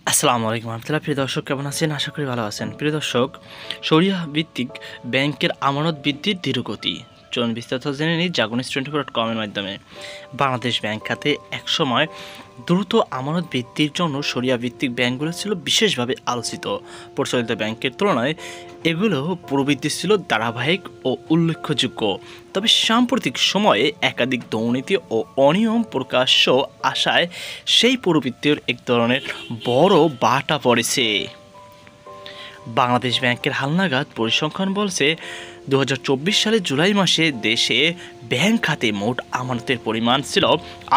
আসসালামু আলাইকুম রহমতুল্লাহ। প্রিয় দর্শক, কেমন আছেন? আশা করি ভালো আছেন। প্রিয় দর্শক, শরিয়াহ ভিত্তিক ব্যাংকের আমানত বৃদ্ধির ধীরগতি। চলুন বিস্তারিত জেনে নিই jagunis24.com এর মাধ্যমে। বাংলাদেশ ব্যাংক খাতে একসময় দ্রুত আমানত বৃদ্ধির জন্য শরিয়াহ ভিত্তিক ব্যাংকগুলো ছিল বিশেষভাবে আলোচিত। প্রচলিত ব্যাংকের তুলনায় এগুলো প্রবৃদ্ধি ছিল ধারাবাহিক ও উল্লেখযোগ্য। তবে সাম্প্রতিক সময়ে একাধিক দুর্নীতি ও অনিয়ম প্রকাশ্য আসায় সেই প্রবৃদ্ধির এক ধরনের বড় বাটা পড়েছে। বাংলাদেশ ব্যাংকের হালনাগাদ পরিসংখ্যান বলছে 2024 সালের জুলাই মাসে দেশে ব্যাংক খাতে মোট আমানতের পরিমাণ ছিল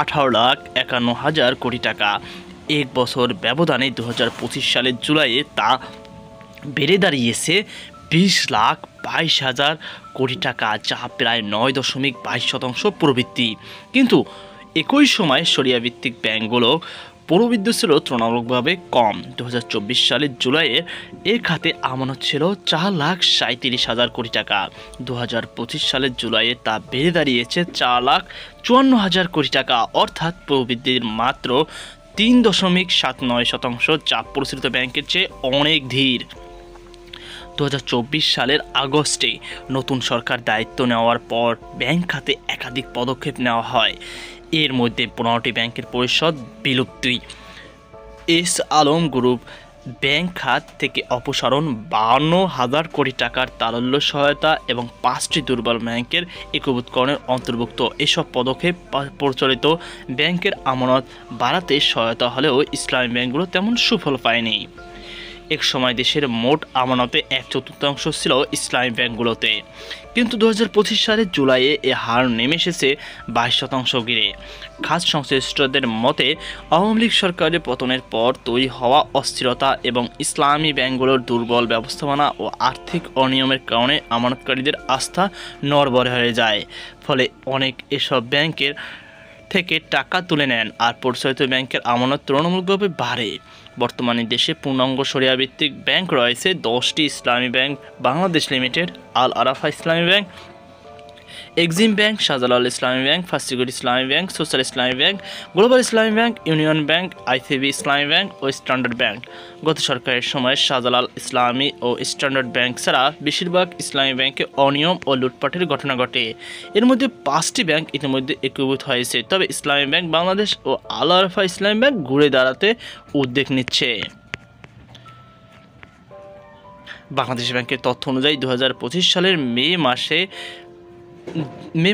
18,51,000 কোটি টাকা। এক বছর ব্যবধানে 2025 সালের জুলাইয়ে তা বেড়ে দাঁড়িয়েছে 20,22,000 কোটি টাকা, যা প্রায় 9.22% প্রবৃদ্ধি। কিন্তু একই সময় শরিয়াহ ভিত্তিক ব্যাংকগুলো প্রবৃদ্ধি ছিল তুলনামূলকভাবে কম। 2024 সালের জুলাইয়ে এর খাতে আমানত ছিল 4,37,000 কোটি টাকা। 2025 সালের জুলাইয়ে তা বেড়ে দাঁড়িয়েছে 4,54,000 কোটি টাকা, অর্থাৎ প্রবৃদ্ধির মাত্র 3.79%, যা প্রচলিত ব্যাংকের চেয়ে অনেক ধীর। 2024 সালের আগস্টে নতুন সরকার দায়িত্ব নেওয়ার পর ব্যাংক খাতে একাধিক পদক্ষেপ নেওয়া হয়। এর মধ্যে 15টি ব্যাংকের পরিষদ বিলুপ্তি, এস আলম গ্রুপ ব্যাংক খাত থেকে অপসারণ, 52,000 কোটি টাকার তারল্য সহায়তা এবং 5টি দুর্বল ব্যাংকের একীভূতকরণের অন্তর্ভুক্ত। এসব পদক্ষেপ প্রচলিত ব্যাংকের আমানত বাড়াতে সহায়তা হলেও ইসলামী ব্যাংকগুলো তেমন সুফল পায়নি। এক সময় দেশের মোট আমানতে 1/4 ছিল ইসলামী ব্যাংকগুলোতে, কিন্তু 2025 সালের জুলাইয়ে এ হার নেমে এসেছে 22% গিরে। খাত সংশ্লিষ্টদের মতে, আওয়ামী লীগ সরকারের পতনের পর তৈরি হওয়া অস্থিরতা এবং ইসলামী ব্যাংকগুলোর দুর্বল ব্যবস্থাপনা ও আর্থিক অনিয়মের কারণে আমানতকারীদের আস্থা নড়বড়ে হয়ে যায়। ফলে অনেক এসব ব্যাংকের থেকে টাকা তুলে নেন আর প্রচলিত ব্যাংকের আমানত তুলনামূলকভাবে বাড়ে। বর্তমানে দেশে পূর্ণাঙ্গ শরিয়াহ ভিত্তিক ব্যাংক রয়েছে 10টি: ইসলামী ব্যাংক বাংলাদেশ লিমিটেড, আল আরাফা ইসলামী ব্যাংক, এক্সিম ব্যাংক, শাহজালাল ইসলামী ব্যাংক, ফার্স্ট সিকিউরিটি ইসলামী ব্যাংক, সোশ্যাল ইসলামী ব্যাংক, গ্লোবাল ইসলামী ব্যাংক, ইউনিয়ন ব্যাংক, আইসিবি ইসলামী ব্যাংক ও স্ট্যান্ডার্ড ব্যাংক। গত সরকারের সময় শাহজালাল ইসলামী ও স্ট্যান্ডার্ড ব্যাংক ছাড়া বেশিরভাগ ইসলামী ব্যাংকে অনিয়ম ও লুটপাটের ঘটনা ঘটে। এর মধ্যে 5টি ব্যাংক ইতিমধ্যে একীভূত হয়েছে, তবে ইসলামী ব্যাংক বাংলাদেশ ও আল আরাফা ইসলামী ব্যাংক ঘুরে দাঁড়াতে উদ্যোগ নিচ্ছে। বাংলাদেশ ব্যাংকের তথ্য অনুযায়ী 2025 সালের মে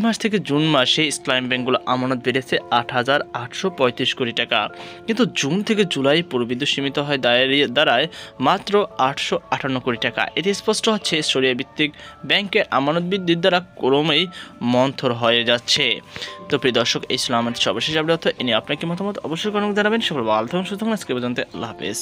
মাস থেকে জুন মাসে ইসলামী ব্যাংকগুলো আমানত বেড়েছে 8,835 কোটি টাকা, কিন্তু জুন থেকে জুলাই প্রবৃদ্ধি সীমিত হয় দাঁড়ায় মাত্র 858 কোটি টাকা। এতে স্পষ্ট হচ্ছে শরিয়াহ ভিত্তিক ব্যাংকের আমানত বৃদ্ধির দ্বারা ক্রমেই মন্থর হয়ে যাচ্ছে। তো প্রিয় দর্শক, এই ছিল আমাদের সর্বশেষ আপডেট। এ নিয়ে আপনার কি মতামত অবশ্যই কমেন্টে জানাবেন। সকল ভালো থাকুন, সুস্থ থাকুন। আজকে পর্যন্ত আল্লাহ হাফেজ।